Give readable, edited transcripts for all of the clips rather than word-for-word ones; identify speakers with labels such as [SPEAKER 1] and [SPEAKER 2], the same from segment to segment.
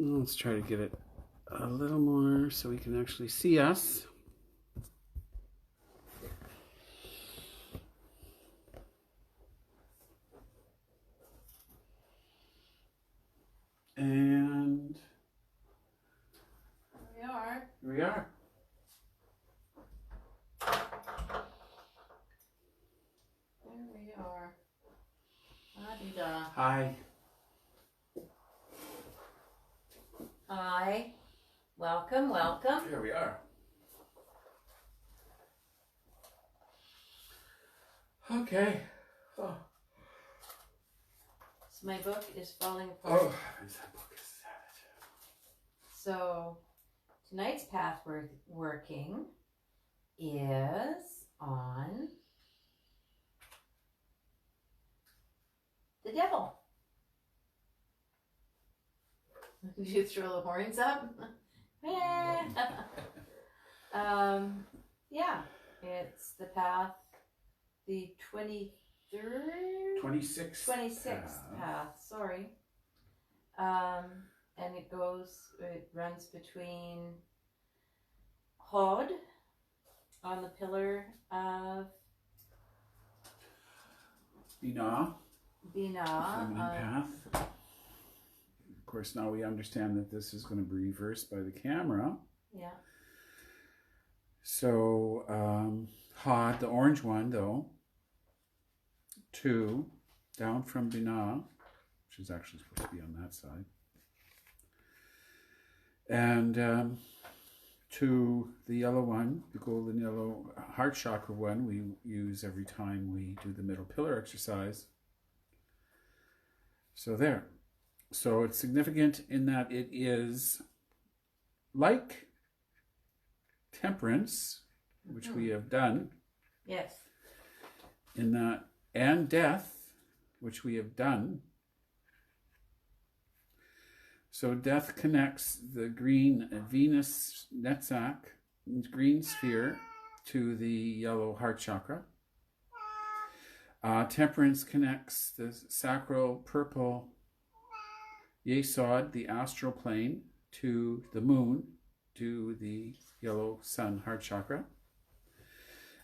[SPEAKER 1] Let's try to get it a little more so we can actually see us. And
[SPEAKER 2] here
[SPEAKER 1] we are.
[SPEAKER 2] There we are. Adida.
[SPEAKER 1] Hi.
[SPEAKER 2] Hi. Welcome, welcome.
[SPEAKER 1] Here we are. Okay. Oh.
[SPEAKER 2] So my book is falling apart.
[SPEAKER 1] Oh, that book is savage.
[SPEAKER 2] So tonight's Pathworking is on the devil. Did you throw the horns up? Yeah, it's the path, the 23rd? 26th path, sorry. And it runs between Hod on the pillar of
[SPEAKER 1] Binah. Feminine
[SPEAKER 2] Binah.
[SPEAKER 1] path. Of course, now we understand that this is going to be reversed by the camera.
[SPEAKER 2] Yeah.
[SPEAKER 1] So, Hod, the orange one, though, 2, down from Binah, which is actually supposed to be on that side, and to the yellow one, the golden yellow heart chakra one, we use every time we do the middle pillar exercise. So there. So it's significant in that it is like temperance, which we have done.
[SPEAKER 2] Yes.
[SPEAKER 1] In that, and death, which we have done. So death connects the green Venus Netzach, green sphere, to the yellow heart chakra. Temperance connects the sacral purple Yesod, the astral plane, to the moon, to the yellow sun heart chakra.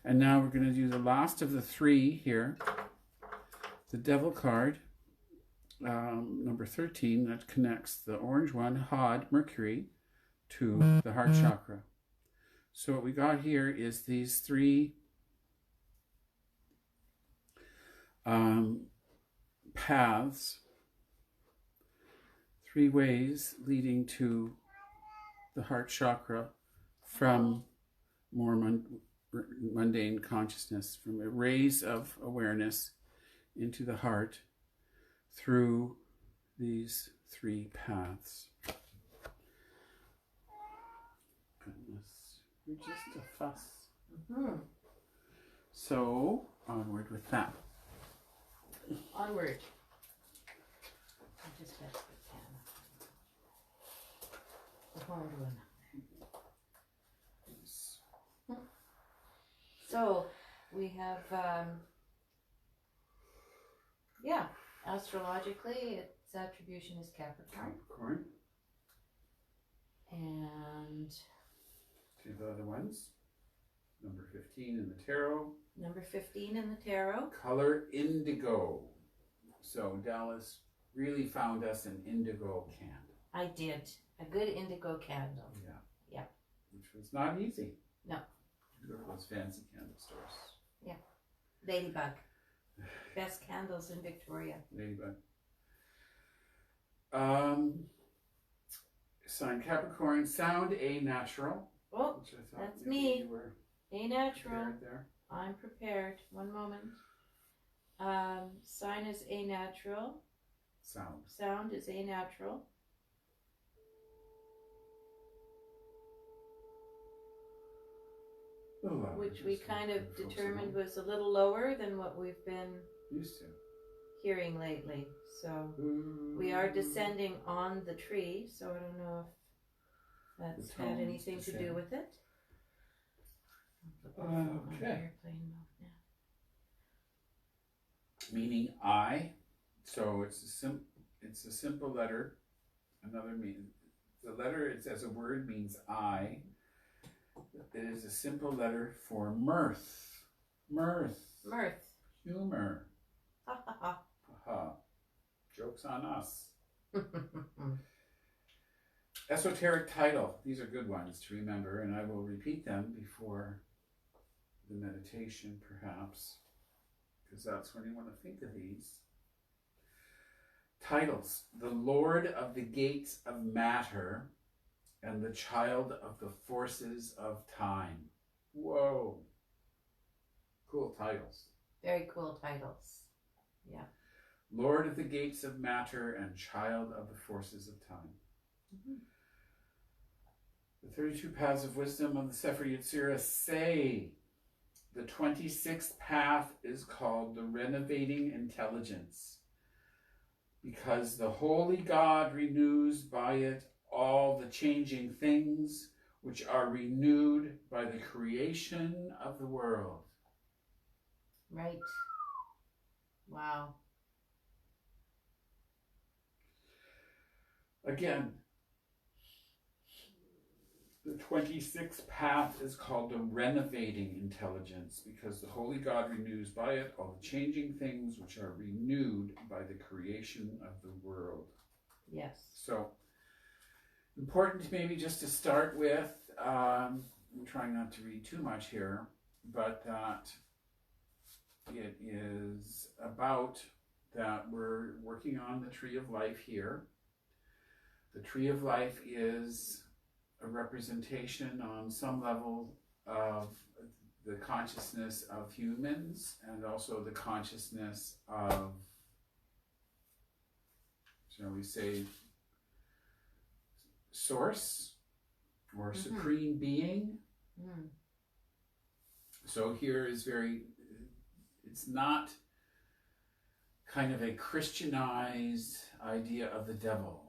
[SPEAKER 1] And now we're going to do the last of the 3 here, the devil card, number 13, that connects the orange one, Hod, Mercury, to the heart chakra. So what we got here is these 3 paths, 3 ways leading to the heart chakra from more mundane consciousness, from a rays of awareness into the heart through these 3 paths. Goodness, you're just a fuss.
[SPEAKER 2] Mm-hmm.
[SPEAKER 1] So, onward with that.
[SPEAKER 2] Onward. I just got to put the horn one. So we have, astrologically, its attribution is Capricorn. And
[SPEAKER 1] 2 of the other ones. Number 15 in the tarot.
[SPEAKER 2] Number 15 in the tarot.
[SPEAKER 1] Color indigo. So Dallas really found us an indigo candle.
[SPEAKER 2] I did. A good indigo candle.
[SPEAKER 1] Yeah.
[SPEAKER 2] Yeah.
[SPEAKER 1] Which was not easy.
[SPEAKER 2] No.
[SPEAKER 1] You go to those fancy candle stores.
[SPEAKER 2] Yeah. Ladybug. Best candles in Victoria.
[SPEAKER 1] Ladybug. Sign Capricorn. Sound A natural.
[SPEAKER 2] Oh,
[SPEAKER 1] which I thought
[SPEAKER 2] that's me.
[SPEAKER 1] You were
[SPEAKER 2] A natural.
[SPEAKER 1] there.
[SPEAKER 2] I'm prepared. One moment. Sign is A natural. Sound is A natural. Which we kind of determined was a little lower than what we've been
[SPEAKER 1] used to
[SPEAKER 2] hearing lately. So we are descending on the tree, so I don't know if that's had anything to do with it.
[SPEAKER 1] Okay. Meaning I, so it's a simple letter. Another meaning, The letter, it's as a word, means I. It is a simple letter for mirth. Mirth.
[SPEAKER 2] Mirth.
[SPEAKER 1] Humor.
[SPEAKER 2] Ha ha ha.
[SPEAKER 1] Haha. Joke's on us. Esoteric title. These are good ones to remember, and I will repeat them before the meditation, perhaps, because that's when you want to think of these. Titles: The Lord of the Gates of Matter and the Child of the Forces of Time. Whoa. Cool titles.
[SPEAKER 2] Very cool titles. Yeah.
[SPEAKER 1] Lord of the Gates of Matter and Child of the Forces of Time.
[SPEAKER 2] Mm-hmm.
[SPEAKER 1] The 32 Paths of Wisdom of the Sefer Yetzirah say the 26th path is called the Renovating Intelligence, because the Holy God renews by it all the changing things which are renewed by the creation of the world.
[SPEAKER 2] Right. Wow.
[SPEAKER 1] Again, the 26th path is called the Renovating Intelligence, because the Holy God renews by it all the changing things which are renewed by the creation of the world.
[SPEAKER 2] Yes.
[SPEAKER 1] So, important maybe just to start with, I'm trying not to read too much here, but that it is about that we're working on the Tree of Life here. The Tree of Life is a representation on some level of the consciousness of humans, and also the consciousness of, shall we say, source or supreme being.
[SPEAKER 2] Mm.
[SPEAKER 1] So here is it's not kind of a Christianized idea of the devil.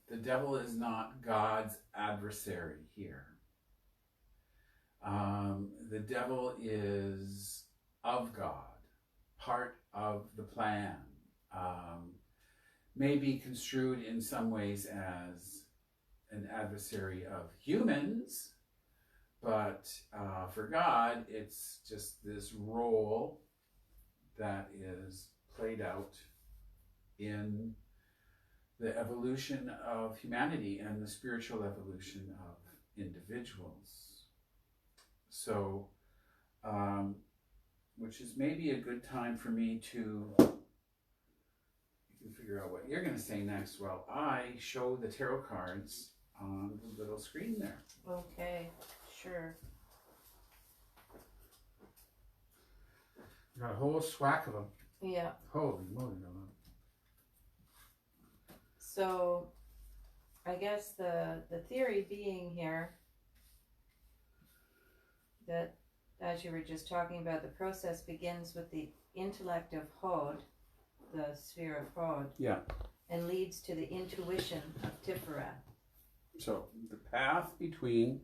[SPEAKER 1] The devil is not God's adversary here. The devil is of God, part of the plan. May be construed in some ways as an adversary of humans, but for God, it's just this role that is played out in the evolution of humanity and the spiritual evolution of individuals. So, which is maybe a good time for me to, you can figure out what you're going to say next while I show the tarot cards on the little screen there.
[SPEAKER 2] Okay, sure.
[SPEAKER 1] Got a whole swack of them.
[SPEAKER 2] Yeah.
[SPEAKER 1] Holy moly.
[SPEAKER 2] So, I guess the theory being here that, as you were just talking about, the process begins with the intellect of Hod, the sphere of Hod,
[SPEAKER 1] Yeah.
[SPEAKER 2] and leads to the intuition of Tiferet.
[SPEAKER 1] So, the path between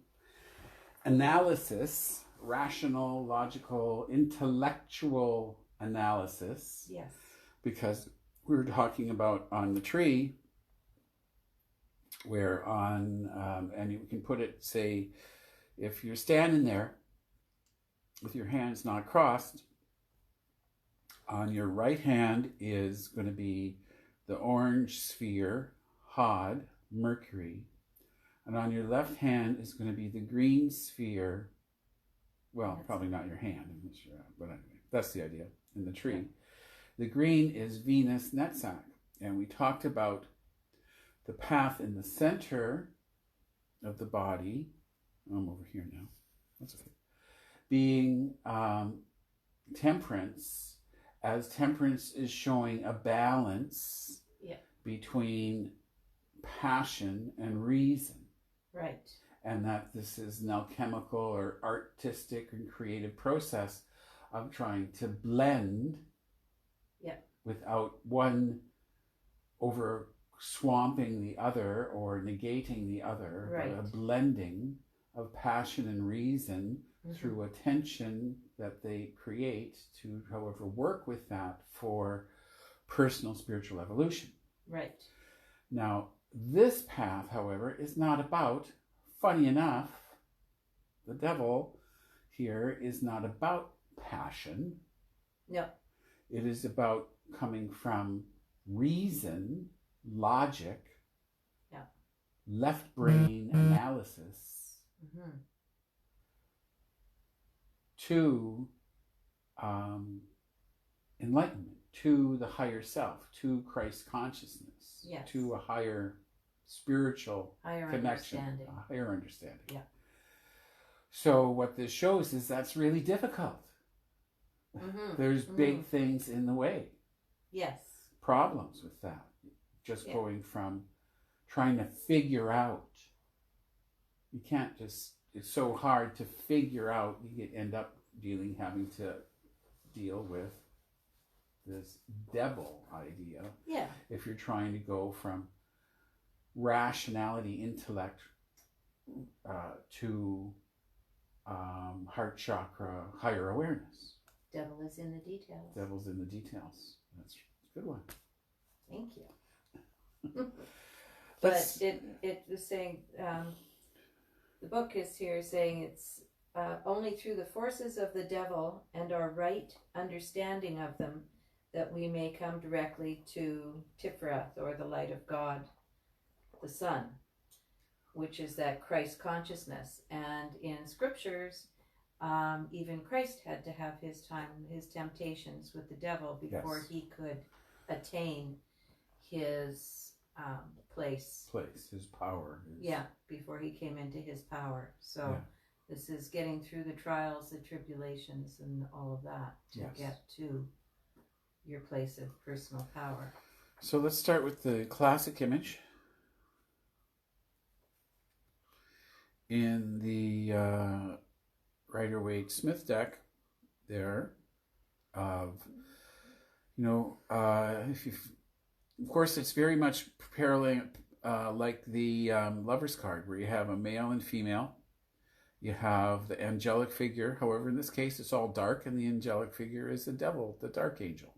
[SPEAKER 1] analysis, rational, logical, intellectual analysis.
[SPEAKER 2] Yes.
[SPEAKER 1] Because we were talking about on the tree, where on, and you can put it, say, if you're standing there with your hands not crossed, on your right hand is going to be the orange sphere, Hod, Mercury, and on your left hand is going to be the green sphere, well, probably not your hand, I'm not sure, but anyway, that's the idea in the tree. The green is Venus Netzach, and we talked about the path in the center of the body. I'm over here now. That's okay. Being temperance, as temperance is showing a balance between passion and reason.
[SPEAKER 2] Right.
[SPEAKER 1] And that this is an alchemical or artistic and creative process of trying to blend without one over swamping the other or negating the other, but a blending of passion and reason through a tension that they create to, however, work with that for personal spiritual evolution.
[SPEAKER 2] Right.
[SPEAKER 1] Now, This path, however, is not about, funny enough, the devil here is not about passion.
[SPEAKER 2] No.
[SPEAKER 1] It is about coming from reason, logic,
[SPEAKER 2] yeah.
[SPEAKER 1] left brain analysis to enlightenment, to the higher self, to Christ consciousness,
[SPEAKER 2] yes.
[SPEAKER 1] to a higher spiritual connection,
[SPEAKER 2] understanding.
[SPEAKER 1] A higher understanding.
[SPEAKER 2] Yeah.
[SPEAKER 1] So what this shows is that's really difficult. There's big things in the way.
[SPEAKER 2] Yes.
[SPEAKER 1] Problems with that. Just going from trying to figure out. You can't just, it's so hard to figure out. You end up having to deal with this devil idea.
[SPEAKER 2] Yeah.
[SPEAKER 1] If you're trying to go from rationality, intellect, to heart chakra, higher awareness.
[SPEAKER 2] Devil is in the details.
[SPEAKER 1] Devil's in the details. That's a good one.
[SPEAKER 2] Thank you. But it was saying, the book is here saying it's only through the forces of the devil and our right understanding of them that we may come directly to Tiferath, or the light of God, the Son, which is that Christ consciousness. And in scriptures, even Christ had to have his temptations with the devil before he could attain his place, his
[SPEAKER 1] power.
[SPEAKER 2] Before he came into his power. So this is getting through the trials, the tribulations, and all of that to get to your place of personal power.
[SPEAKER 1] So let's start with the classic image. In the Rider-Waite-Smith deck there of, if you, of course, it's very much paralleling like the Lover's card, where you have a male and female. You have the angelic figure. However, in this case, it's all dark, and the angelic figure is the devil, the dark angel.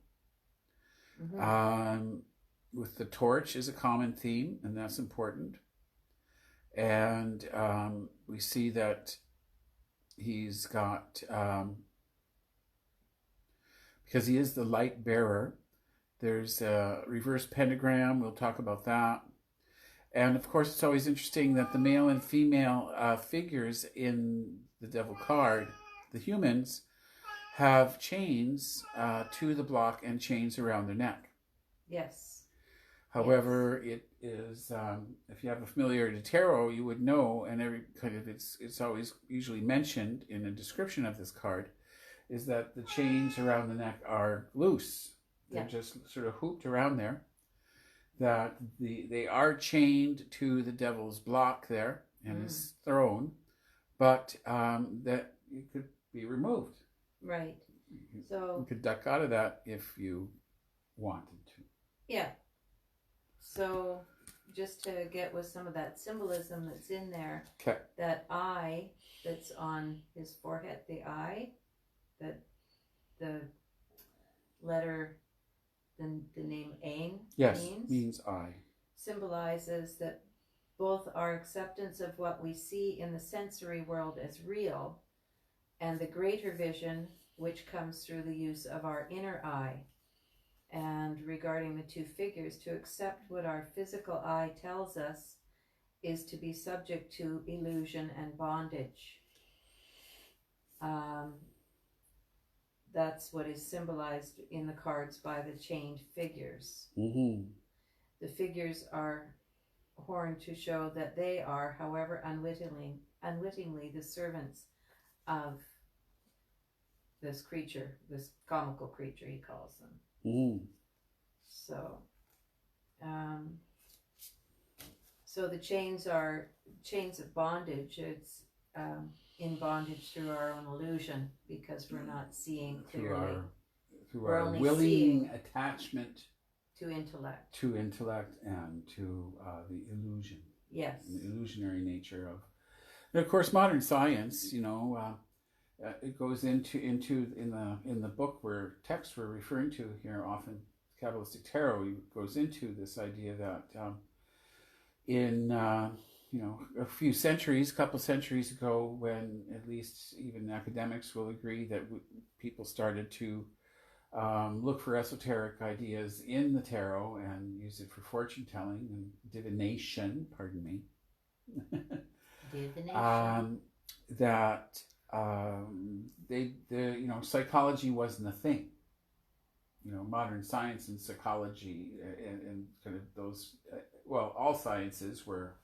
[SPEAKER 1] With the torch is a common theme, and that's important. And we see that he's got, because he is the light bearer, there's a reverse pentagram. We'll talk about that. And of course, it's always interesting that the male and female figures in the devil card, the humans, have chains to the block and chains around their neck.
[SPEAKER 2] Yes.
[SPEAKER 1] However, it is, if you have a familiarity to tarot, you would know, and it's always usually mentioned in a description of this card, is that the chains around the neck are loose. They're just sort of hooped around there. That they are chained to the devil's block there and his throne, but that it could be removed.
[SPEAKER 2] Right.
[SPEAKER 1] You could duck out of that if you wanted to.
[SPEAKER 2] Yeah. So just to get with some of that symbolism that's in there, that eye that's on his forehead, the eye, that the letter, the name Ayin
[SPEAKER 1] means eye,
[SPEAKER 2] symbolizes that both our acceptance of what we see in the sensory world as real, and the greater vision which comes through the use of our inner eye. And regarding the two figures, to accept what our physical eye tells us is to be subject to illusion and bondage. That's what is symbolized in the cards by the chained figures. The figures are horned to show that they are, however unwittingly, the servants of this creature, this comical creature, he calls them. So the chains are chains of bondage. It's in bondage through our own illusion, because we're not seeing clearly.
[SPEAKER 1] Through our willing attachment
[SPEAKER 2] to intellect.
[SPEAKER 1] And to the illusion.
[SPEAKER 2] Yes.
[SPEAKER 1] The illusionary nature of. And of course, modern science, it goes into in the book where text we're referring to here, often Kabbalistic tarot, goes into this idea that in a few centuries, couple centuries ago, when at least even academics will agree that people started to look for esoteric ideas in the tarot and use it for fortune telling and divination. Pardon me.
[SPEAKER 2] Divination.
[SPEAKER 1] That psychology wasn't a thing. Modern science and psychology and kind of those, all sciences were,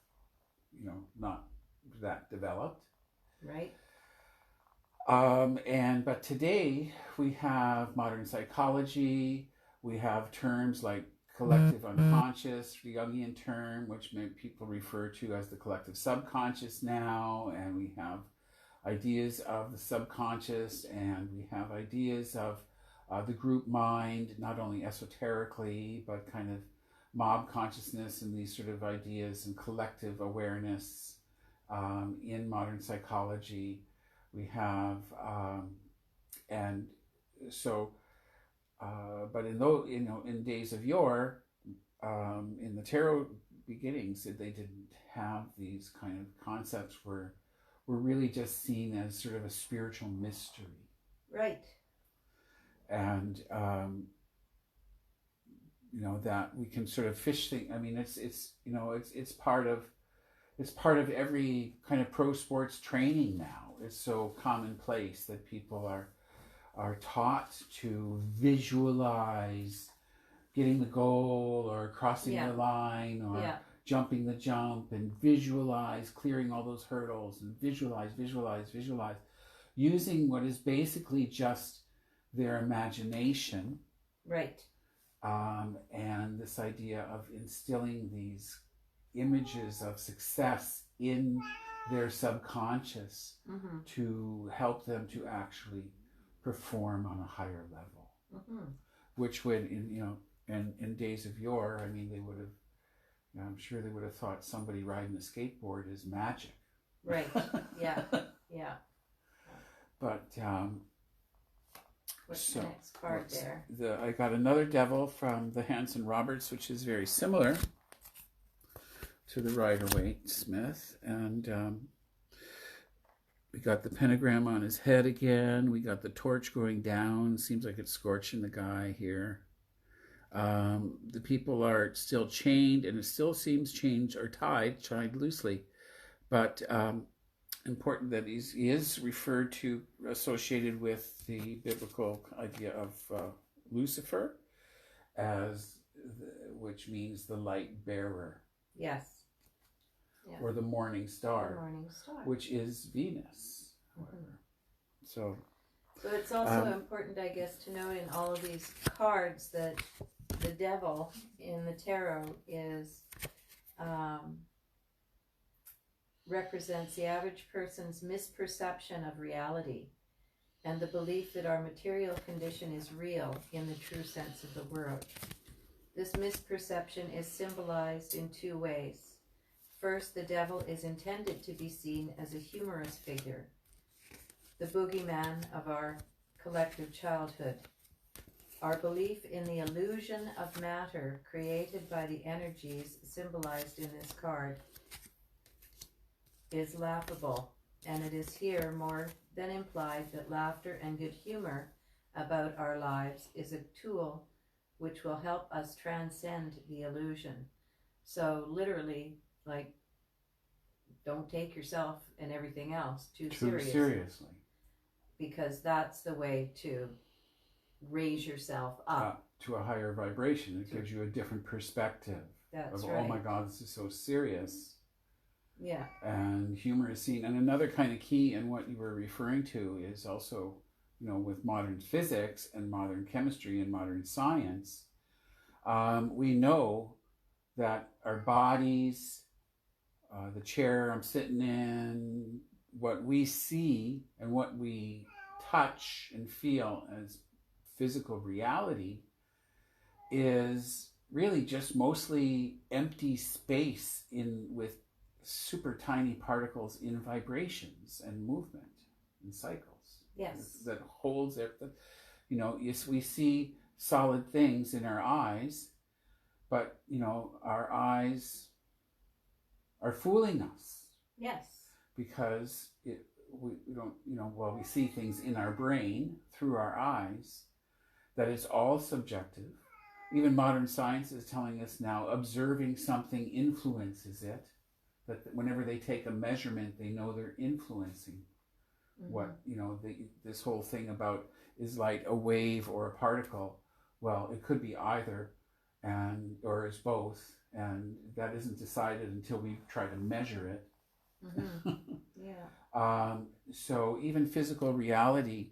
[SPEAKER 1] not that developed.
[SPEAKER 2] Right.
[SPEAKER 1] But today we have modern psychology. We have terms like collective unconscious, the Jungian term, which people refer to as the collective subconscious now, and we have ideas of the subconscious, and we have ideas of the group mind, not only esoterically, but kind of mob consciousness and these sort of ideas and collective awareness in modern psychology. We have, and so, but in days of yore, in the tarot beginnings, they didn't have these kind of concepts were really just seen as sort of a spiritual mystery.
[SPEAKER 2] Right.
[SPEAKER 1] And that we can sort of fish thing. I mean, it's part of every kind of pro sports training now. It's so commonplace that people are taught to visualize getting the goal or crossing the line or jumping the jump, and visualize clearing all those hurdles, and visualize, using what is basically just their imagination.
[SPEAKER 2] Right.
[SPEAKER 1] And this idea of instilling these images of success in their subconscious to help them to actually perform on a higher level. Which would, in days of yore, I mean, they would have, I'm sure they would have thought somebody riding a skateboard is magic.
[SPEAKER 2] Right. Yeah. Yeah.
[SPEAKER 1] But
[SPEAKER 2] what's the next card there?
[SPEAKER 1] I got another devil from the Hanson Roberts, which is very similar to the Rider-Waite Smith, and we got the pentagram on his head again. We got the torch going down. Seems like it's scorching the guy here. The people are still chained, and it still seems chained or tied loosely, but important that he is referred to, associated with the biblical idea of Lucifer, which means the light bearer.
[SPEAKER 2] Yes. Yeah.
[SPEAKER 1] Or the morning star.
[SPEAKER 2] The morning star.
[SPEAKER 1] Which is Venus, however. So
[SPEAKER 2] it's also important, I guess, to note in all of these cards that the devil in the tarot is represents the average person's misperception of reality and the belief that our material condition is real in the true sense of the word. This misperception is symbolized in two ways. First, the devil is intended to be seen as a humorous figure, the boogeyman of our collective childhood. Our belief in the illusion of matter created by the energies symbolized in this card is laughable, and it is here more than implied that laughter and good humor about our lives is a tool which will help us transcend the illusion. So literally, like, don't take yourself and everything else too seriously. Because that's the way to raise yourself up.
[SPEAKER 1] To a higher vibration. It gives you a different perspective.
[SPEAKER 2] That's
[SPEAKER 1] of,
[SPEAKER 2] right.
[SPEAKER 1] Oh my God, this is so serious.
[SPEAKER 2] Yeah.
[SPEAKER 1] And humor is seen. And another kind of key in what you were referring to is also, with modern physics and modern chemistry and modern science, we know that our bodies, the chair I'm sitting in, what we see and what we touch and feel as physical reality is really just mostly empty space with super tiny particles in vibrations and movement and cycles.
[SPEAKER 2] Yes.
[SPEAKER 1] That holds everything. Yes, we see solid things in our eyes, but our eyes are fooling us.
[SPEAKER 2] Yes.
[SPEAKER 1] Because we don't, we see things in our brain through our eyes, that it's all subjective. Even modern science is telling us now observing something influences it. That whenever they take a measurement, they know they're influencing what, this whole thing about is light a wave or a particle? Well, it could be either, or is both, and that isn't decided until we try to measure it.
[SPEAKER 2] Yeah.
[SPEAKER 1] So even physical reality,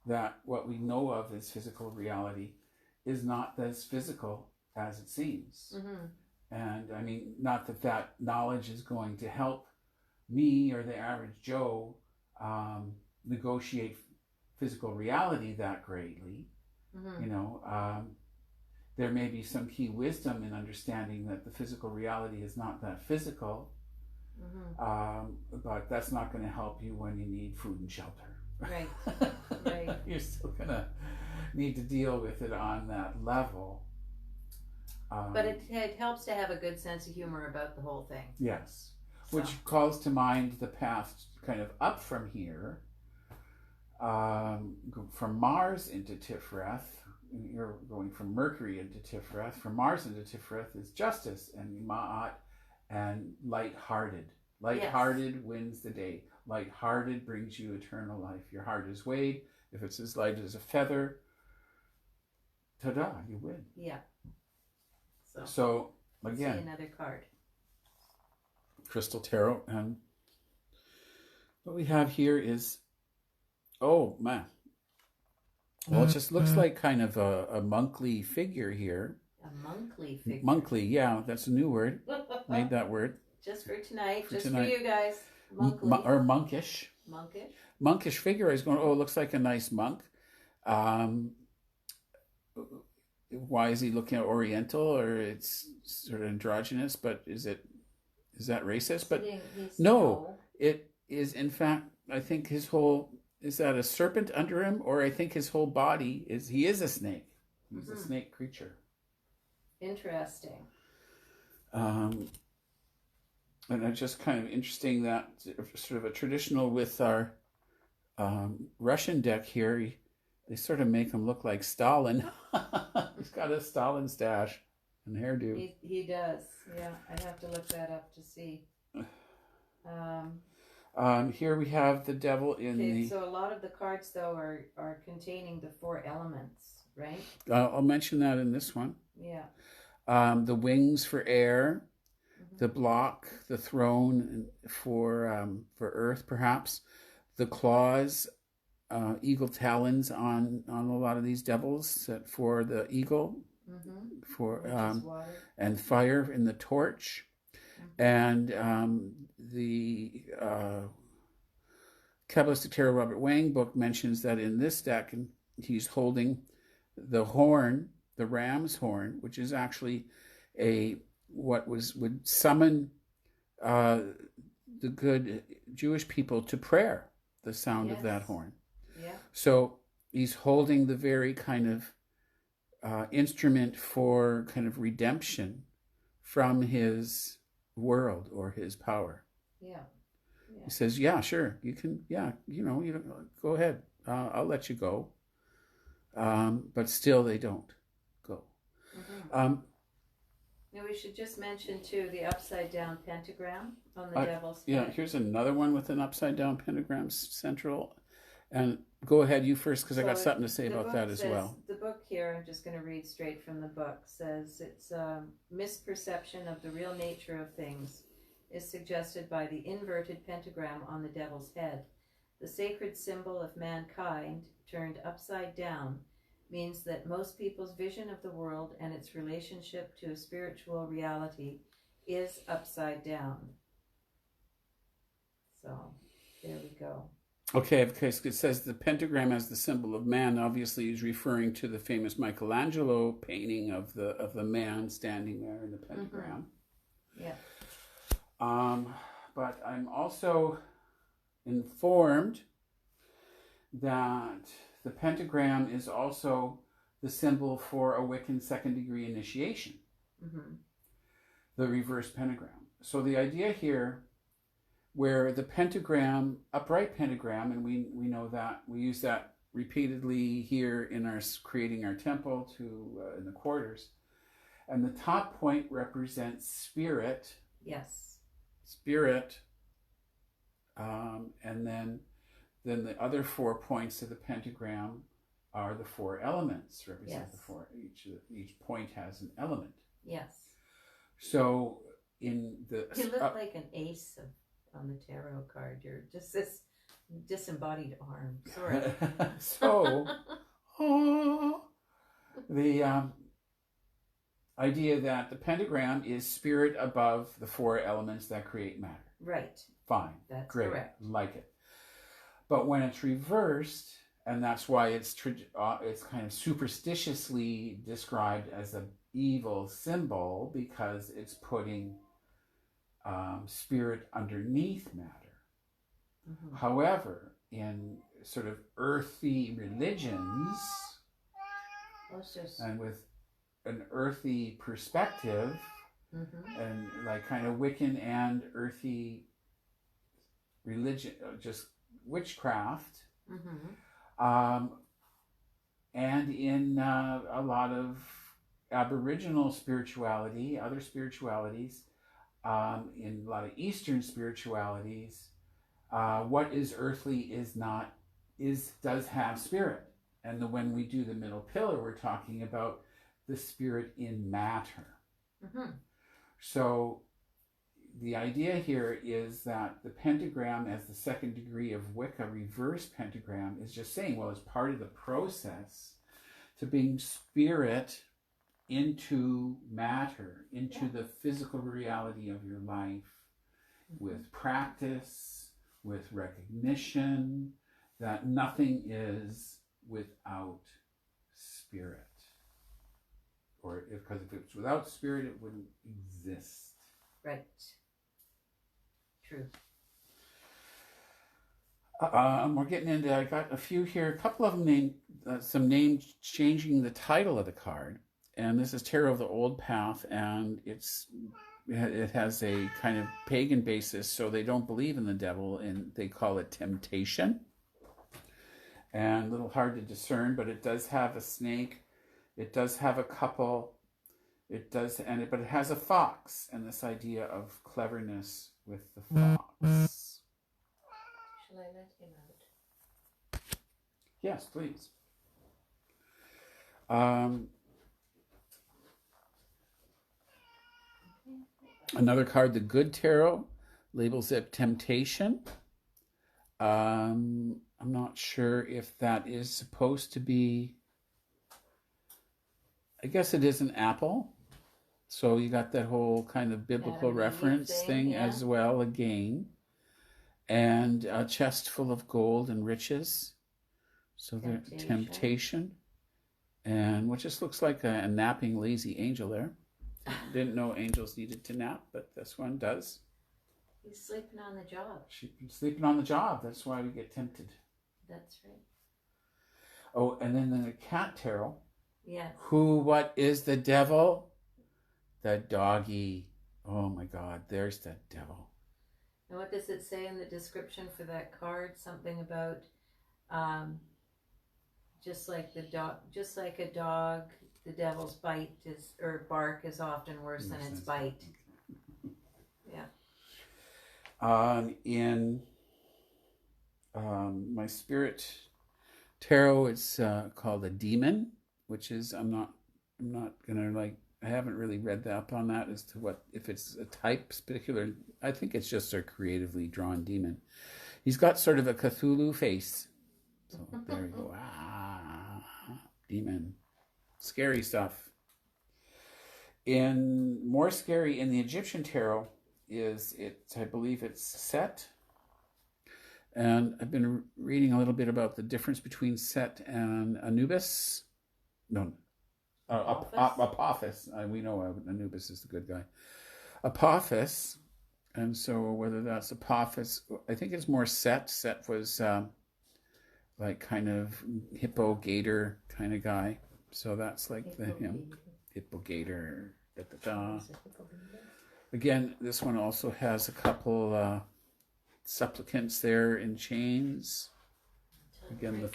[SPEAKER 1] that what we know of as physical reality, is not as physical as it seems. And I mean, not that that knowledge is going to help me or the average Joe negotiate physical reality that greatly. There may be some key wisdom in understanding that the physical reality is not that physical, but that's not going to help you when you need food and shelter.
[SPEAKER 2] Right. Right.
[SPEAKER 1] You're still going to need to deal with it on that level.
[SPEAKER 2] But it helps to have a good sense of humor about the whole thing.
[SPEAKER 1] Yes. Which calls to mind the path kind of up from here, from Mars into Tiferet. You're going from Mercury into Tiferet. From Mars into Tiferet is justice and Ma'at and light-hearted. Light-hearted wins the day. Light-hearted brings you eternal life. Your heart is weighed. If it's as light as a feather, ta-da, you win.
[SPEAKER 2] Yeah.
[SPEAKER 1] So again,
[SPEAKER 2] see another card.
[SPEAKER 1] Crystal Tarot, and what we have here is, oh man, well, it just looks like kind of a monkly figure here.
[SPEAKER 2] A monkly figure.
[SPEAKER 1] Monkly, yeah, that's a new word. Made that word.
[SPEAKER 2] Just for tonight.
[SPEAKER 1] For
[SPEAKER 2] you guys. Monkly.
[SPEAKER 1] Or monkish.
[SPEAKER 2] Monkish.
[SPEAKER 1] Monkish figure. I was going, oh, it looks like a nice monk. Why is he looking at Oriental, or it's sort of androgynous? But is that racist? But no, it is. In fact, I think his whole, is that a serpent under him, or I think his whole body he is a snake. He's a snake creature.
[SPEAKER 2] Interesting.
[SPEAKER 1] And it's just kind of interesting that sort of a traditional with our Russian deck here. They sort of make him look like Stalin. He's got a Stalin stash and hairdo.
[SPEAKER 2] He does. Yeah, I'd have to look that up to see.
[SPEAKER 1] Here we have the devil in the...
[SPEAKER 2] So a lot of the cards, though, are containing the 4 elements, right?
[SPEAKER 1] I'll mention that in this one.
[SPEAKER 2] Yeah.
[SPEAKER 1] The wings for air, the block, the throne for earth, perhaps, the claws, eagle talons on a lot of these devils for the eagle, and fire in the torch, and the Kabbalistic Tarot Robert Wang book mentions that in this deck he's holding the horn, the ram's horn, which is actually would summon the good Jewish people to prayer, the sound of that horn.
[SPEAKER 2] Yeah.
[SPEAKER 1] So he's holding the very kind of instrument for kind of redemption from his world or his power.
[SPEAKER 2] Yeah.
[SPEAKER 1] He says, yeah, sure, you can, go ahead. I'll let you go. But still they don't go.
[SPEAKER 2] Now we should just mention, too, the upside-down pentagram on the devil's head.
[SPEAKER 1] Yeah, here's another one with an upside-down pentagram central. And go ahead, you first, because I got something to say about that as well.
[SPEAKER 2] The book here, I'm just going to read straight from the book, says it's a misperception of the real nature of things is suggested by the inverted pentagram on the devil's head. The sacred symbol of mankind, turned upside down, means that most people's vision of the world and its relationship to a spiritual reality is upside down. So, there we go.
[SPEAKER 1] Okay, because it says the pentagram as the symbol of man obviously is referring to the famous Michelangelo painting of the man standing there in the pentagram.
[SPEAKER 2] Yeah.
[SPEAKER 1] But I'm also informed that the pentagram is also the symbol for a Wiccan second degree initiation. The reverse pentagram. so the idea here, where the pentagram, upright pentagram, and we know that we use that repeatedly here in our creating our temple in the quarters, and the top point represents spirit.
[SPEAKER 2] Yes.
[SPEAKER 1] Spirit, and then the other 4 points of the pentagram are the 4 elements. Represent the 4. Each point has an element.
[SPEAKER 2] Yes.
[SPEAKER 1] So in the
[SPEAKER 2] you look like an ace on the tarot card. You're just this disembodied arm. Sorry.
[SPEAKER 1] So the idea that the pentagram is spirit above the 4 elements that create matter.
[SPEAKER 2] Right.
[SPEAKER 1] Fine.
[SPEAKER 2] That's
[SPEAKER 1] great.
[SPEAKER 2] Correct.
[SPEAKER 1] Like it. But when it's reversed, and that's why it's kind of superstitiously described as an evil symbol, because it's putting spirit underneath matter.
[SPEAKER 2] Mm-hmm.
[SPEAKER 1] However, in sort of earthy religions, and with an earthy perspective,
[SPEAKER 2] mm-hmm.
[SPEAKER 1] and like kind of Wiccan and earthy religion, just witchcraft,
[SPEAKER 2] mm-hmm.
[SPEAKER 1] And in a lot of Aboriginal spirituality, other spiritualities, in a lot of Eastern spiritualities, what is earthly does have spirit. And when we do the middle pillar, we're talking about the spirit in matter.
[SPEAKER 2] Mm-hmm.
[SPEAKER 1] So the idea here is that the pentagram as the 2nd degree of Wicca reverse pentagram is just saying, well, it's part of the process to bring spirit into matter, into the physical reality of your life, with practice, with recognition that nothing is without spirit. Or because if it was without spirit, it wouldn't exist.
[SPEAKER 2] Right. True.
[SPEAKER 1] We're getting into, I got a few here, a couple of them some names changing the title of the card. And this is Tarot of the Old Path, and it has a kind of pagan basis, so they don't believe in the devil, and they call it temptation. And a little hard to discern, but it does have a snake. It does have a couple. It does, but it has a fox, and this idea of cleverness with the fox.
[SPEAKER 2] Shall I let him out?
[SPEAKER 1] Yes, please. Another card, the Good Tarot, labels it temptation. I'm not sure if that is supposed to be, I guess it is an apple. So you got that whole kind of biblical reference thing as well again. And a chest full of gold and riches. So the temptation. And what just looks like a napping lazy angel there. Didn't know angels needed to nap, but this one does.
[SPEAKER 2] He's sleeping on the job.
[SPEAKER 1] She's sleeping on the job. That's why we get tempted.
[SPEAKER 2] That's right.
[SPEAKER 1] Oh, and then the cat tarot.
[SPEAKER 2] Yeah.
[SPEAKER 1] What is the devil? The doggy. Oh my God, there's the devil.
[SPEAKER 2] And what does it say in the description for that card? Something about just like a dog, the devil's bark is often worse than its bite. Yeah.
[SPEAKER 1] In my spirit tarot, it's called a demon, which is I'm not gonna I haven't really read up on that as to what if it's a type particular. I think it's just a creatively drawn demon. He's got sort of a Cthulhu face. So there you go. Demon. Scary stuff. More scary in the Egyptian tarot I believe it's Set. And I've been reading a little bit about the difference between Set and Anubis. No, Apophis. We know Anubis is the good guy. Apophis. And so whether that's Apophis, I think it's more Set. Set was like kind of hippo gator kind of guy. So that's like him. Hippo gator. Again, this one also has a couple supplicants there in chains. Again, the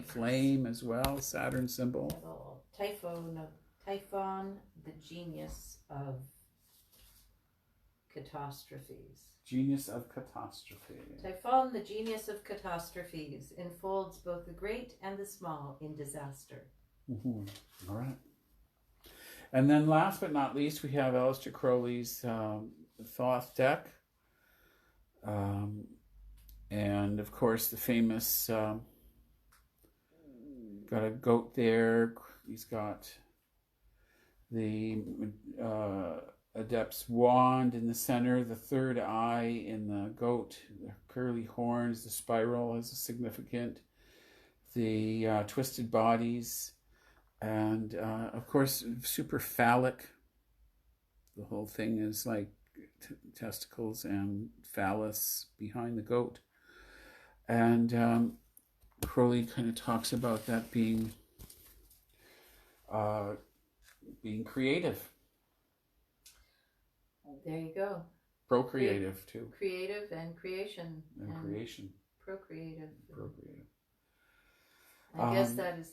[SPEAKER 1] flame as well, Saturn symbol.
[SPEAKER 2] Typhon, the genius of catastrophes.
[SPEAKER 1] Genius of catastrophe.
[SPEAKER 2] Typhon, the genius of catastrophes, enfolds both the great and the small in disaster.
[SPEAKER 1] Mm-hmm. All right. And then last but not least, we have Aleister Crowley's Thoth deck. And of course, the famous, got a goat there. He's got the Adept's wand in the center, the third eye in the goat, the curly horns, the spiral is significant, the twisted bodies, and of course, super phallic. The whole thing is like testicles and phallus behind the goat. And Crowley kind of talks about that being creative.
[SPEAKER 2] There you go.
[SPEAKER 1] Procreative too.
[SPEAKER 2] Creative and creation.
[SPEAKER 1] And creation.
[SPEAKER 2] Procreative.
[SPEAKER 1] Procreative.
[SPEAKER 2] I guess that's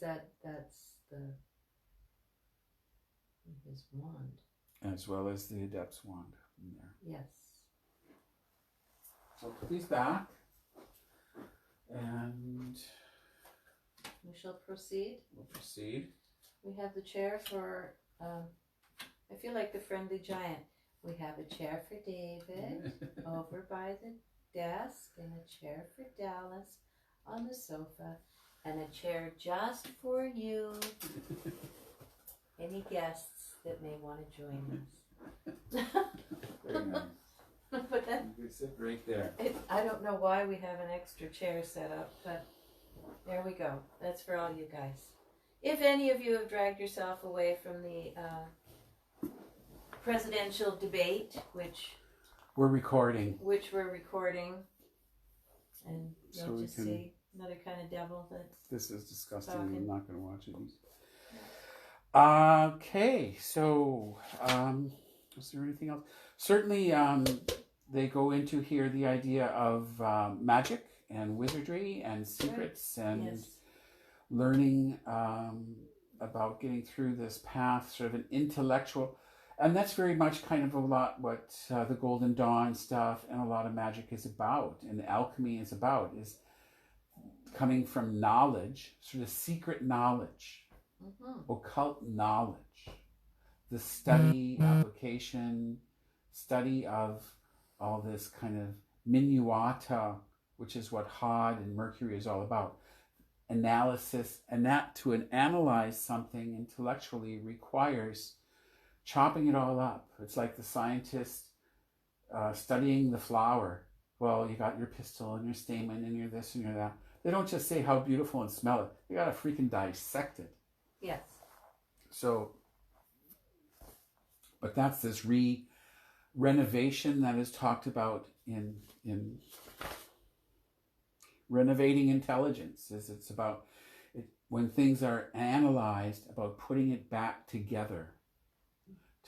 [SPEAKER 2] his wand.
[SPEAKER 1] As well as the Adept's wand in there.
[SPEAKER 2] Yes.
[SPEAKER 1] So put these back. And
[SPEAKER 2] we shall proceed.
[SPEAKER 1] We'll proceed.
[SPEAKER 2] We have the chair for, I feel like the Friendly Giant. We have a chair for David over by the desk, and a chair for Dallas on the sofa, and a chair just for you. Any guests that may want to join us.
[SPEAKER 1] Very nice.
[SPEAKER 2] But then,
[SPEAKER 1] you can sit right there.
[SPEAKER 2] I don't know why we have an extra chair set up, but there we go. That's for all you guys. If any of you have dragged yourself away from the presidential debate, which
[SPEAKER 1] we're recording,
[SPEAKER 2] and you'll
[SPEAKER 1] so
[SPEAKER 2] just see another kind of devil that's
[SPEAKER 1] this is disgusting.
[SPEAKER 2] talking.
[SPEAKER 1] I'm not going to watch it. Okay, so is there anything else? Certainly, they go into here the idea of magic and wizardry and secrets and learning about getting through this path, sort of an intellectual. And that's very much kind of a lot what the Golden Dawn stuff and a lot of magic is about, and alchemy is about, is coming from knowledge, sort of secret knowledge, occult knowledge, the study, application, study of all this kind of minuata, which is what Hod and Mercury is all about. Analysis, and that to analyze something intellectually requires chopping it all up. It's like the scientist studying the flower. Well, you got your pistil and your stamen and your this and your that. They don't just say how beautiful and smell it. They got to freaking dissect it.
[SPEAKER 2] Yes.
[SPEAKER 1] So, but that's this renovation that is talked about in renovating intelligence. It's about it, when things are analyzed, about putting it back together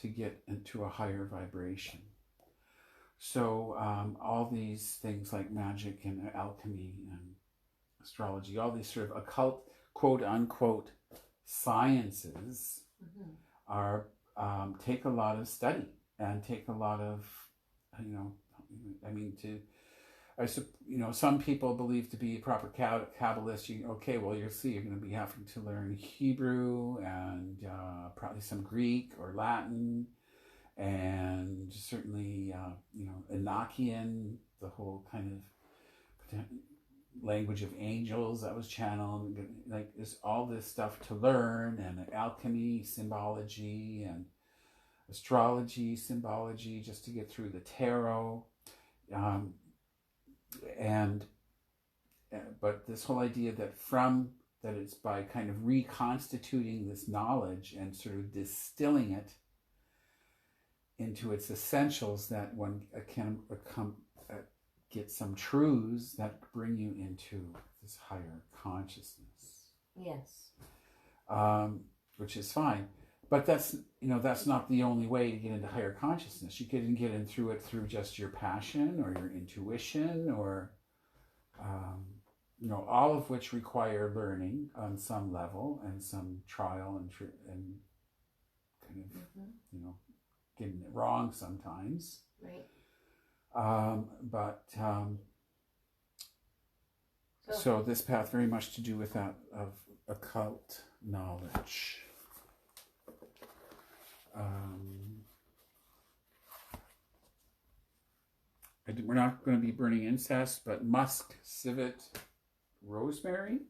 [SPEAKER 1] to get into a higher vibration. So all these things like magic and alchemy and astrology, all these sort of occult, quote unquote, sciences are take a lot of study and take a lot of, some people believe to be a proper Kabbalist, you'll see you're going to be having to learn Hebrew and probably some Greek or Latin, and certainly, Enochian, the whole kind of language of angels that was channeled. Like, there's all this stuff to learn, and alchemy, symbology, and astrology, symbology, just to get through the tarot. But this whole idea that it's by kind of reconstituting this knowledge and sort of distilling it into its essentials, that one can get some truths that bring you into this higher consciousness.
[SPEAKER 2] Yes.
[SPEAKER 1] Which is fine. But that's, that's not the only way to get into higher consciousness. You can get in through it through just your passion or your intuition or, all of which require learning on some level and some trial and kind of, getting it wrong sometimes.
[SPEAKER 2] Right.
[SPEAKER 1] So this path very much to do with that of occult knowledge. We're not going to be burning incense, but musk, civet, rosemary,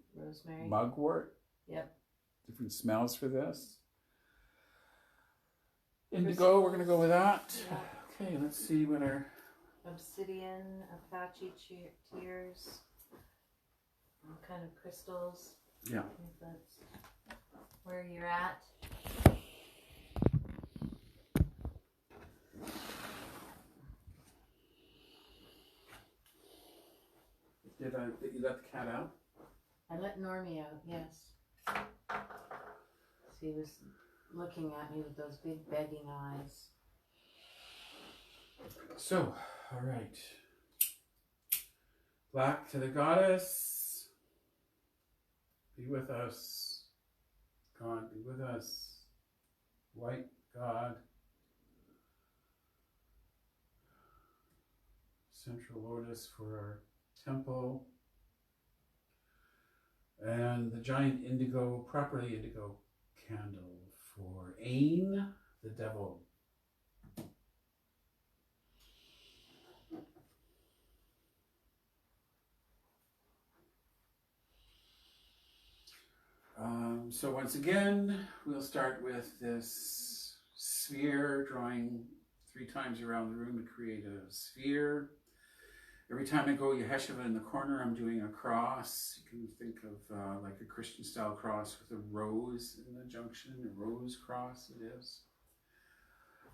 [SPEAKER 1] mugwort.
[SPEAKER 2] Yep.
[SPEAKER 1] Different smells for this. Indigo, we're going to go with that.
[SPEAKER 2] Yeah.
[SPEAKER 1] Okay, let's see what our...
[SPEAKER 2] Obsidian, Apache tears, all kind of crystals.
[SPEAKER 1] Yeah.
[SPEAKER 2] If that's where you're at.
[SPEAKER 1] Did you let the cat out?
[SPEAKER 2] I let Normie out, yes. He was looking at me with those big begging eyes.
[SPEAKER 1] So, all right. Black to the goddess. Be with us. God, be with us. White God. Central lotus for our temple. And the giant indigo, properly indigo candle for Ayin, the devil. So once again, we'll start with this sphere, drawing 3 times around the room to create a sphere. Every time I go Yeshua in the corner, I'm doing a cross. You can think of like a Christian style cross with a rose in the junction, a rose cross it is.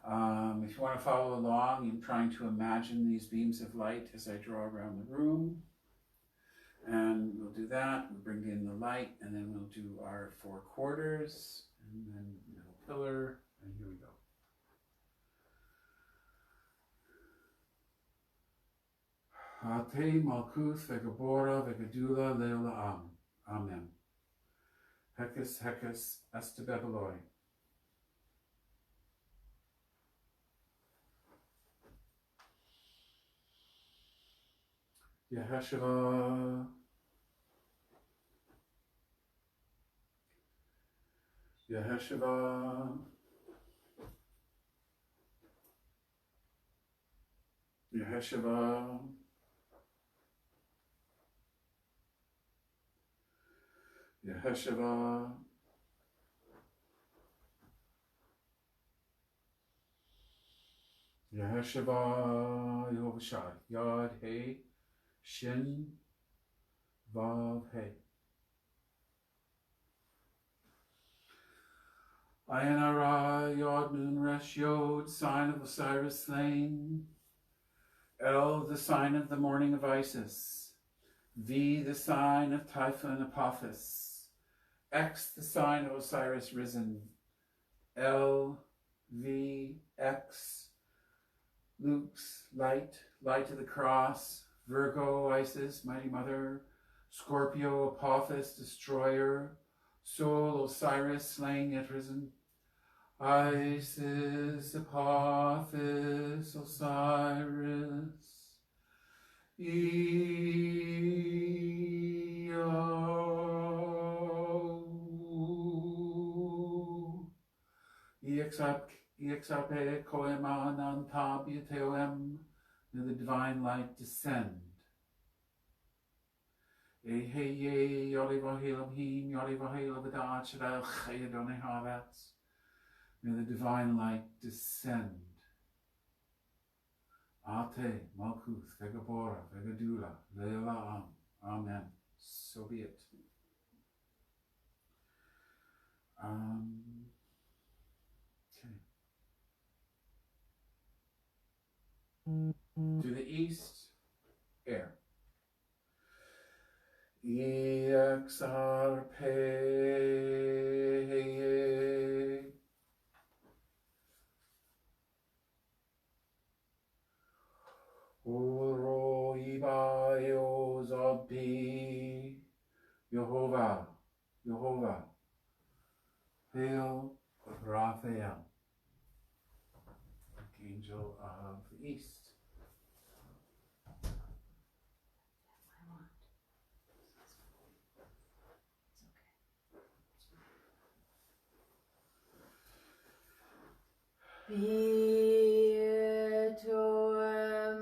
[SPEAKER 1] If you want to follow along, I'm trying to imagine these beams of light as I draw around the room. And we'll do that, we'll bring in the light, and then we'll do our 4 quarters, and then middle pillar, and here we go. Ate Malkuth Vegabora Vegadula Leila Am. Amen. Hekes Estebebeloi. Yeheshua. Yeheshua. Yeheshua. Yeheshua. Yeheshua. Yehovah Yod He. Shin Vav He. Ayin Ara Yod Nun Resh Yod, sign of Osiris slain. El, the sign of the morning of Isis. V, the sign of Typhon Apophis. X, the sign of Osiris risen. L, V, X, Luke's light, light of the cross. Virgo, Isis, mighty mother. Scorpio, Apophis, destroyer. Sol, Osiris, slain yet risen. Isis, Apophis, Osiris. Exape koema nanta bioteoem. May the divine light descend. May the divine light descend. Ate, Malkuth, Vegabora, Vegadula, Leila Am. Amen. So be it. To the east, air. Exarpe. Uro Ibayo Zobi Jehovah, Jehovah, hail Raphael, Archangel of the East.
[SPEAKER 2] Beatum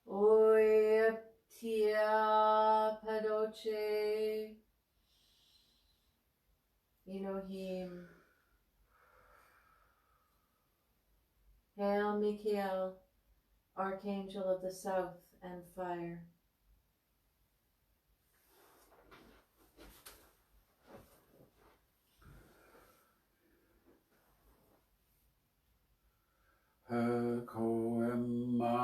[SPEAKER 2] Oeptia Padoce Elohim. Hail Michael, Archangel of the South and Fire.
[SPEAKER 1] Koemma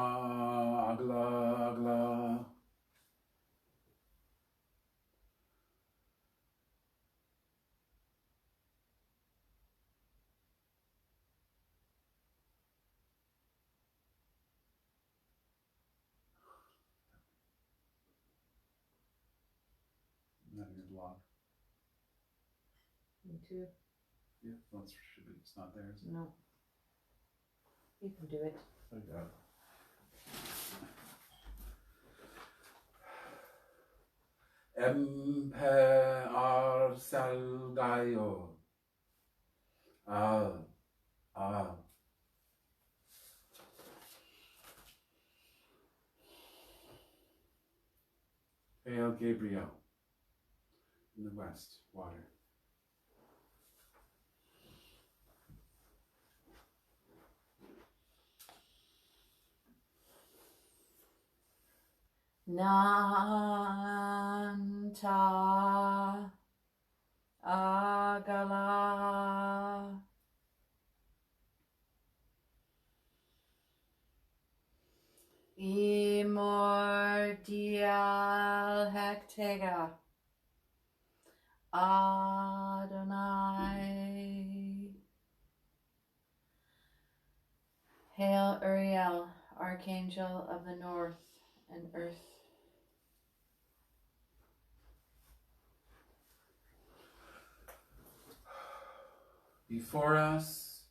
[SPEAKER 1] agla agla. Not your blog.
[SPEAKER 2] Me too.
[SPEAKER 1] Yeah, well, should be. It's not there, is it?
[SPEAKER 2] No. You can do it.
[SPEAKER 1] I got it. Empe Arsalgayo. Al. Hail Gabriel. In the west, water.
[SPEAKER 2] Nanta Agala Immortial Hectega Adonai. Hail Uriel, Archangel of the North and Earth.
[SPEAKER 1] Before us,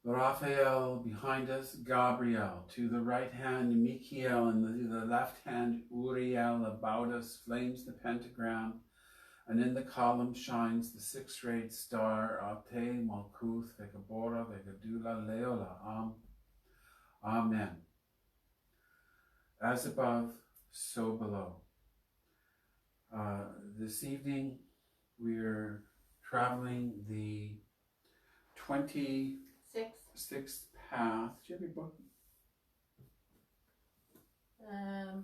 [SPEAKER 1] Raphael, behind us, Gabriel, to the right hand, Michael, and to the left hand, Uriel. About us flames the pentagram, and in the column shines the six-rayed star, Ate, Malkuth, Vekabora, Vegadula, Leola. Amen. As above, so below. This evening, we're traveling the 26th path. Do you have your book?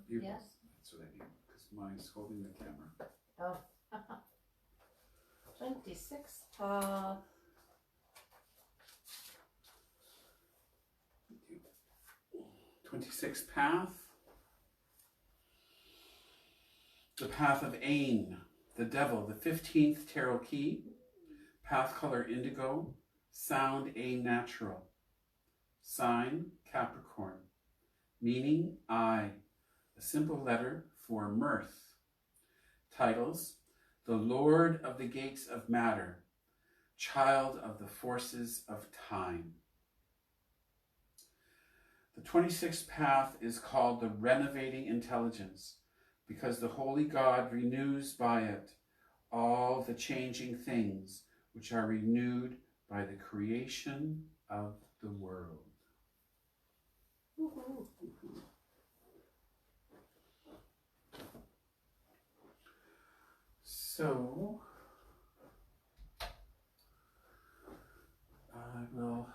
[SPEAKER 2] Yes.
[SPEAKER 1] That's what I need, because mine's holding the camera.
[SPEAKER 2] Oh. 26th path.
[SPEAKER 1] 26th path. The path of Ayin, the devil, the 15th tarot key. Path color indigo. Sound A natural. Sign Capricorn. Meaning I. A simple letter for mirth. Titles: The Lord of the Gates of Matter. Child of the Forces of Time. The 26th path is called the Renovating Intelligence because the Holy God renews by it all the changing things which are renewed by the creation of the world.
[SPEAKER 2] Woo-hoo.
[SPEAKER 1] So, I will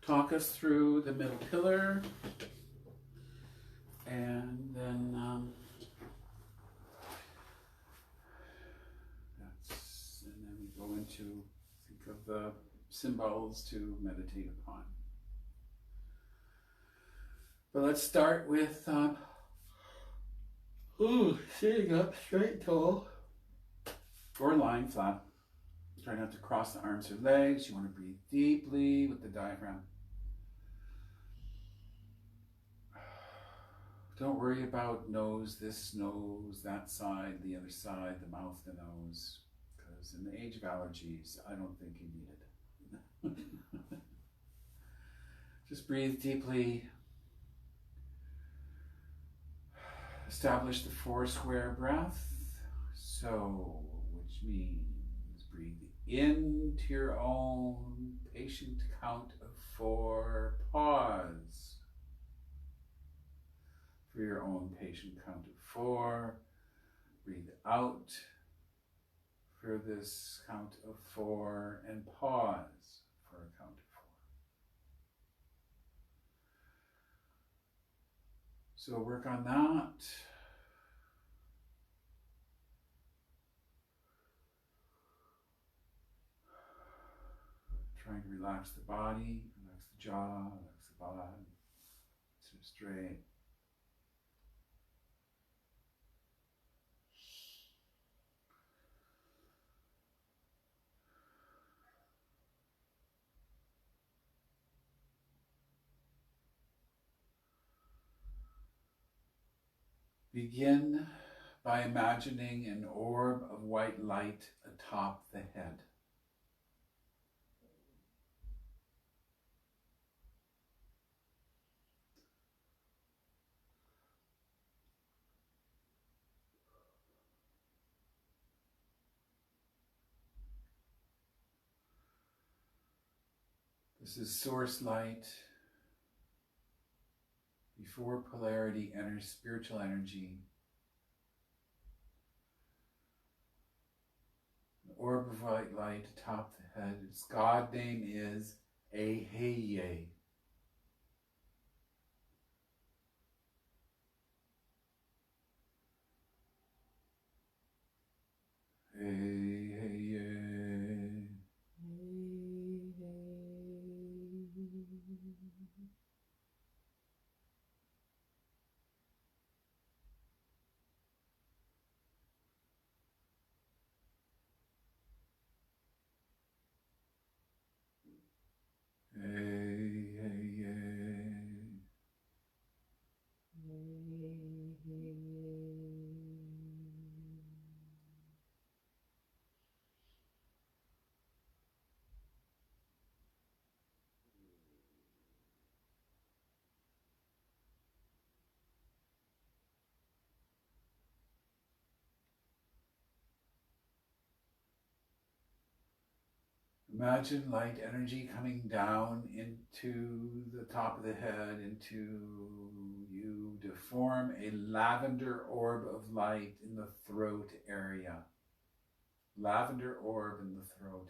[SPEAKER 1] talk us through the middle pillar, and then we go into think of the symbols to meditate upon. But let's start with sitting up straight and tall or lying flat. Try not to cross the arms or legs. You want to breathe deeply with the diaphragm. Don't worry about nose, this nose, that side, the other side, the mouth, the nose. Because in the age of allergies, I don't think you need it. Just breathe deeply. Establish the 4 square breath. So, which means breathe into your own patient count of 4. Pause for your own patient count of 4. Breathe out for this count of 4 and pause for a count of 4. So work on that. Trying to relax the body, relax the jaw, relax the body, sit straight. Begin by imagining an orb of white light atop the head. This is source light. Before polarity enters spiritual energy, the orb of white light atop the head, its God name is Ayin. Imagine light energy coming down into the top of the head, into you, to form a lavender orb of light in the throat area. Lavender orb in the throat.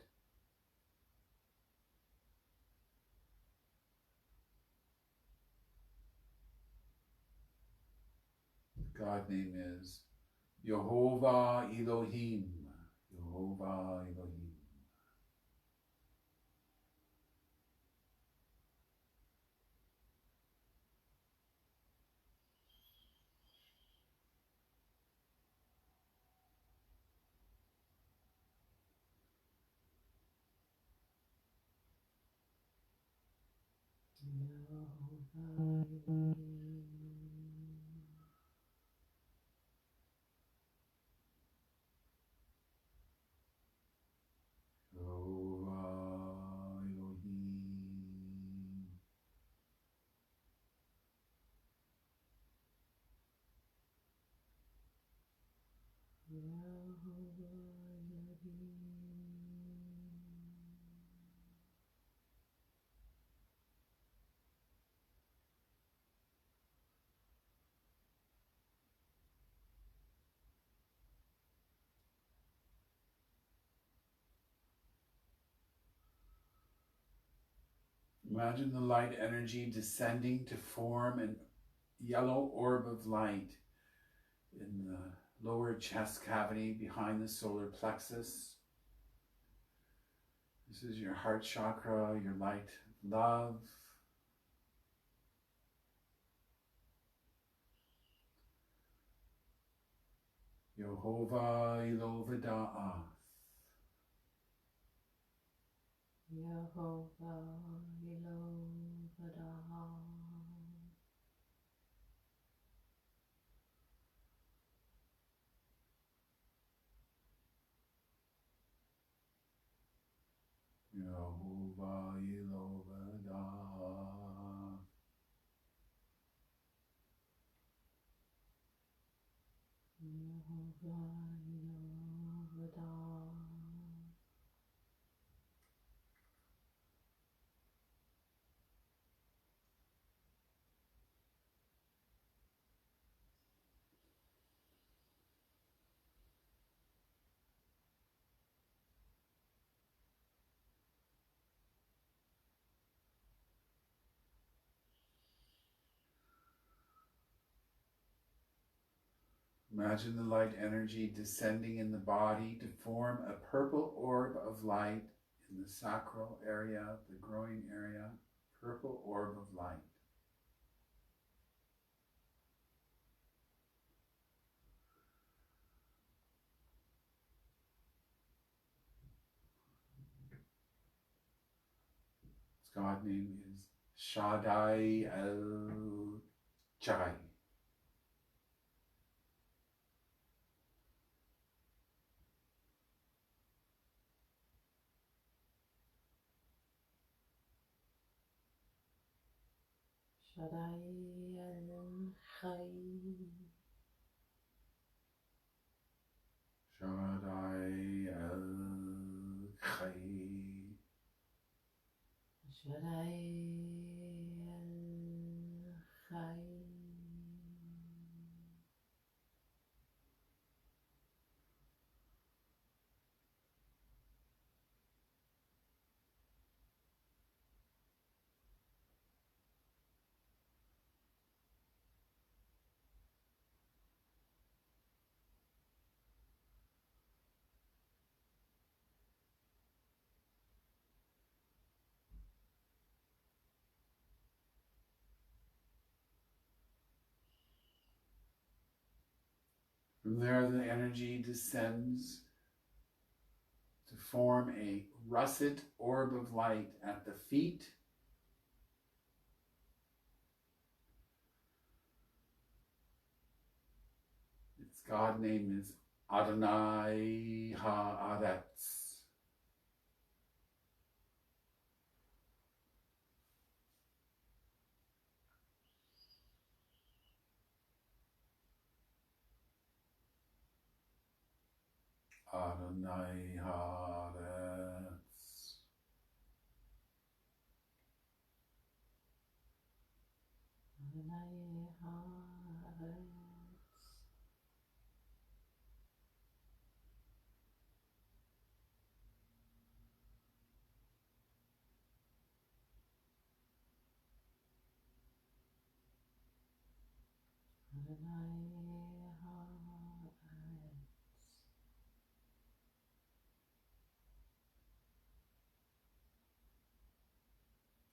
[SPEAKER 1] The God name is Yehovah Elohim. Yehovah Elohim. Imagine the light energy descending to form a yellow orb of light in the lower chest cavity behind the solar plexus. This is your heart chakra, your light love. Yehovah Ilovada'a.
[SPEAKER 2] Yehovah Ilovadaha.
[SPEAKER 1] Yehovah Ilovada'a.
[SPEAKER 2] Yehovah Ilovadaha.
[SPEAKER 1] Imagine the light energy descending in the body to form a purple orb of light in the sacral area, the groin area, purple orb of light. Its God name is Shaddai El-Chai.
[SPEAKER 2] Shaddai El-Chai.
[SPEAKER 1] Shaddai El-Chai.
[SPEAKER 2] Shaddai El-Chai.
[SPEAKER 1] From there, the energy descends to form a russet orb of light at the feet. Its God name is Adonai Haaretz. Adonai Haaretz.
[SPEAKER 2] Adonai Haaretz. Adonai Haaretz.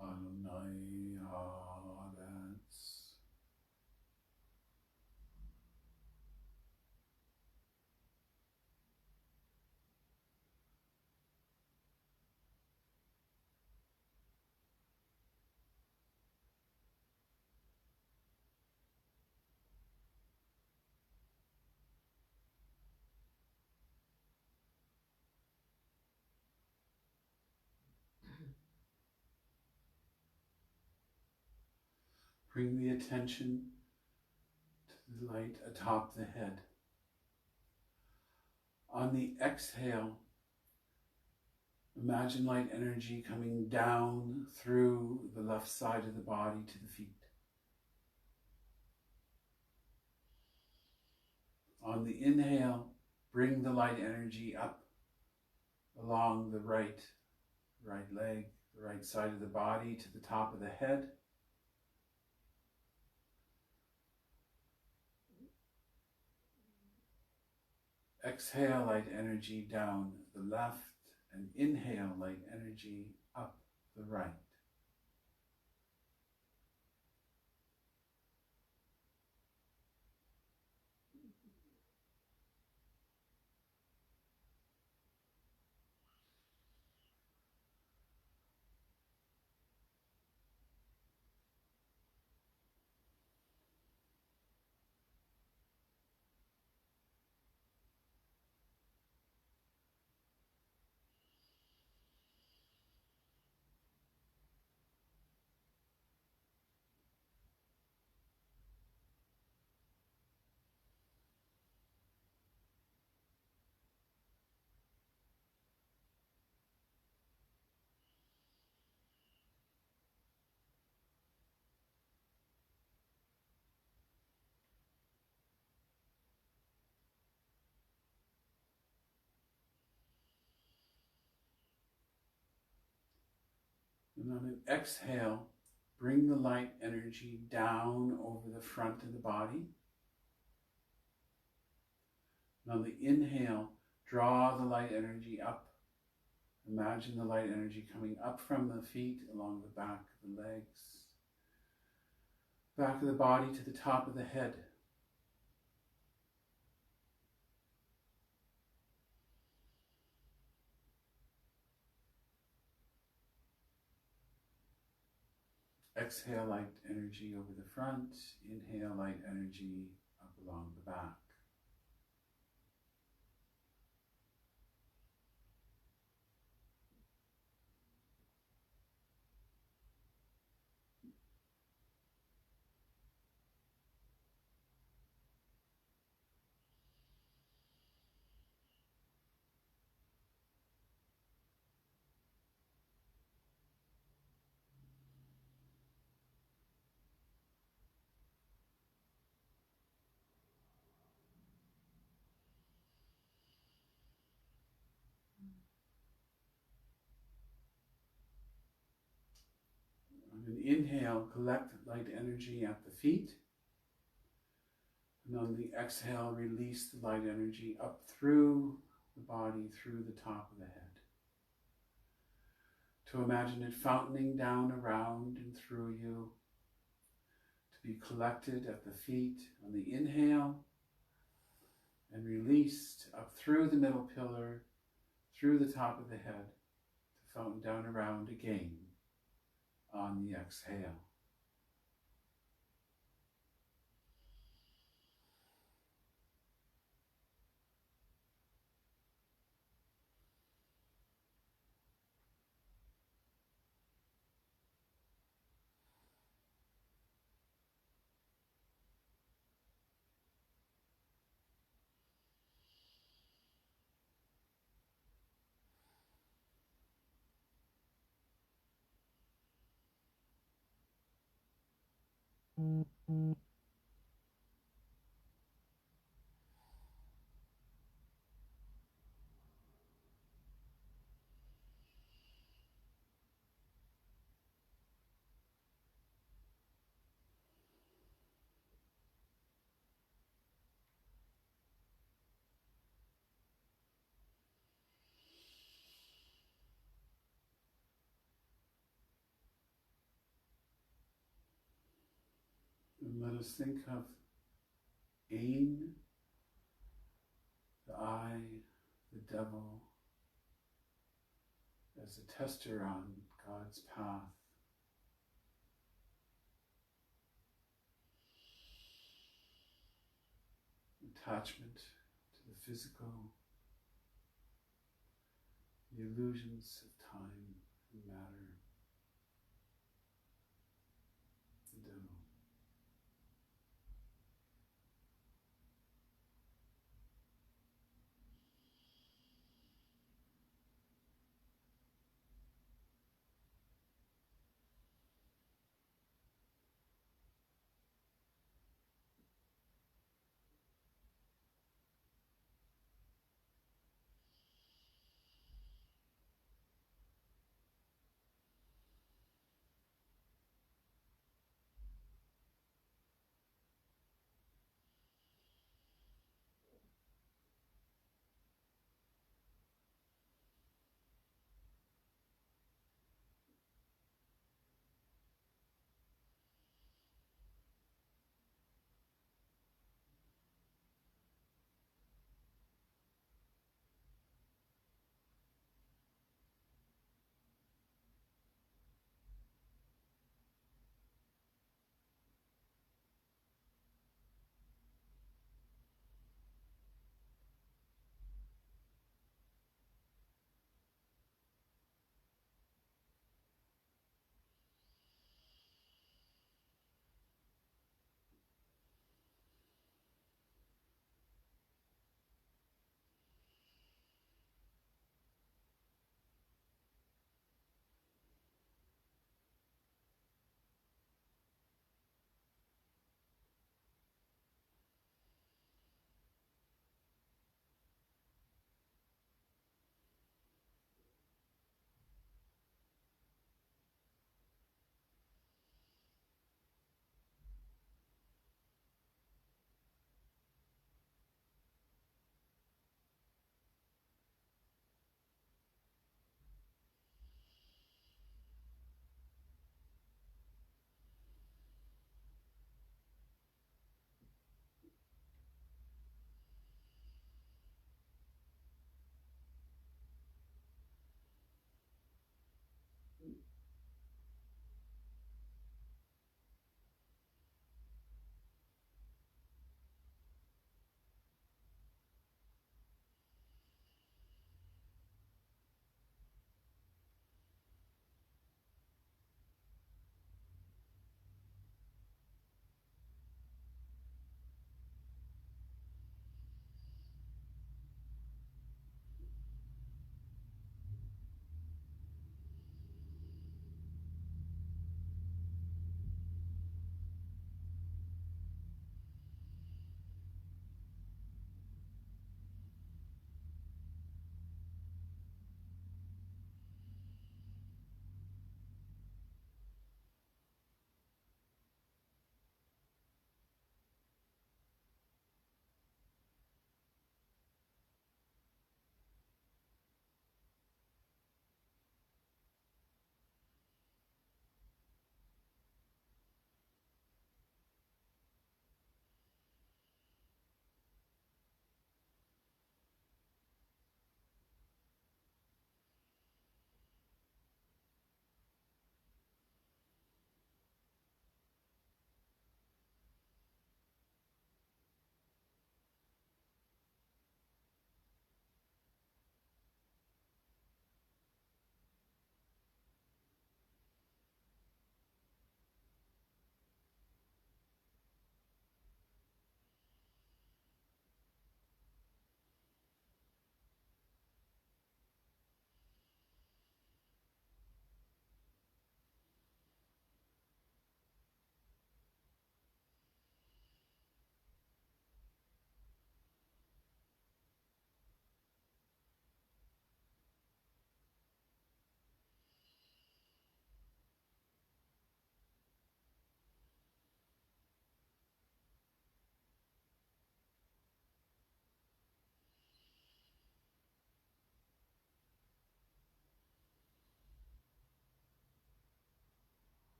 [SPEAKER 1] Adonai Haaretz. Bring the attention to the light atop the head. On the exhale, imagine light energy coming down through the left side of the body to the feet. On the inhale, bring the light energy up along the right leg, the right side of the body to the top of the head. Exhale light energy down the left, and inhale light energy up the right. And on an exhale, bring the light energy down over the front of the body. And on the inhale, draw the light energy up. Imagine the light energy coming up from the feet along the back of the legs, back of the body to the top of the head. Exhale light energy over the front. Inhale light energy up along the back. On an inhale, collect light energy at the feet. And on the exhale, release the light energy up through the body, through the top of the head. To imagine it fountaining down around and through you, to be collected at the feet on the inhale, and released up through the middle pillar, through the top of the head, to fountain down around again on the exhale. And let us think of Ayin, the eye, the devil, as a tester on God's path. Attachment to the physical, the illusions of time and matter, the devil.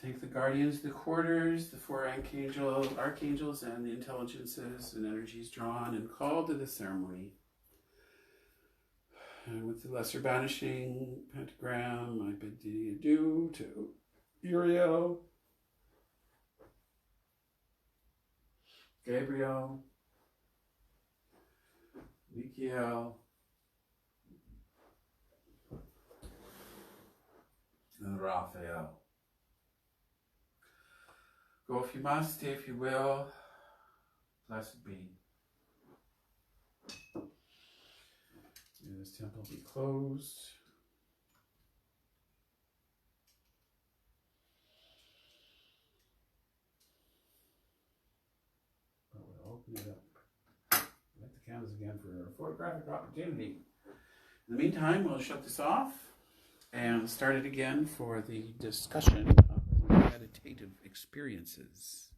[SPEAKER 1] Thank the guardians, the quarters, the four archangels, and the intelligences and energies drawn and called to the ceremony. And with the lesser banishing pentagram, I bid thee adieu to Uriel, Gabriel, Michael, and Raphael. Go if you must, stay if you will. Blessed be. May this temple be closed. But we'll open it up. Light the candles again for a photographic opportunity. In the meantime, we'll shut this off and start it again for the discussion of the meditative experiences.